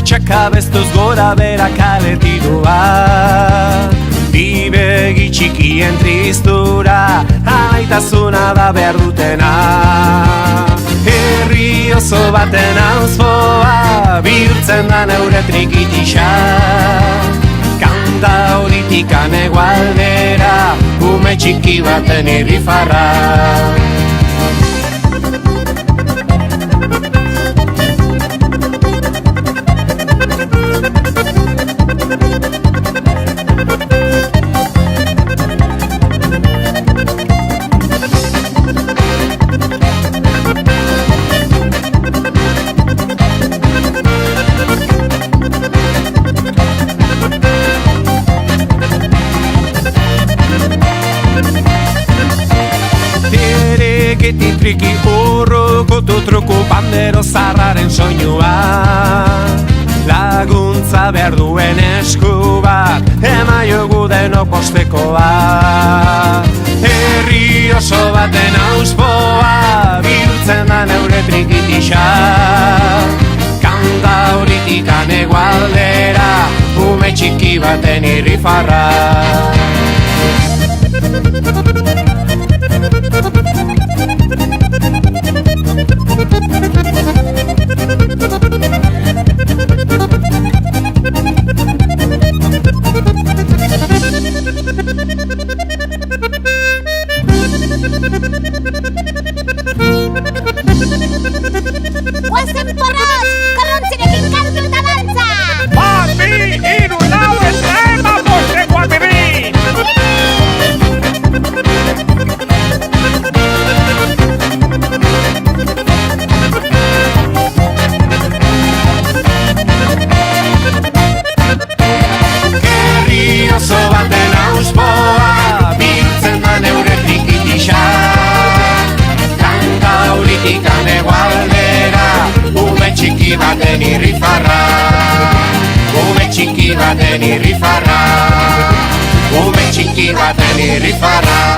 txakabeztuz gora bera kaletidua. Bi begi txikien tristura, alaitasuna da behar dutena. Herri oso baten auzpoa, bihurtzen da neure trikitisa. Kanta horitikan egualdera, ume txiki baten irrifarra. Triki urrukutu truku pandero zarraren soinua. Laguntza behar duen esku bat, emaiogu denok postekoa. Herri oso baten auzpoa, bihurtzen da neure trikitisa. Kanta horitikan egualdera, ume txiki baten irrifarra. Guazen porrot, korrontzirekin kantu eta dantza! Bat, bi, hiru, lau, eta ema bostekoa berrin! Herri oso baten auzpoa, bihurtzen da neure trikitisa. Kanta horitikan egualdera, ume txiki baten irrifarra. Ume txiki baten irrifarra. Ume txiki baten irrifarra.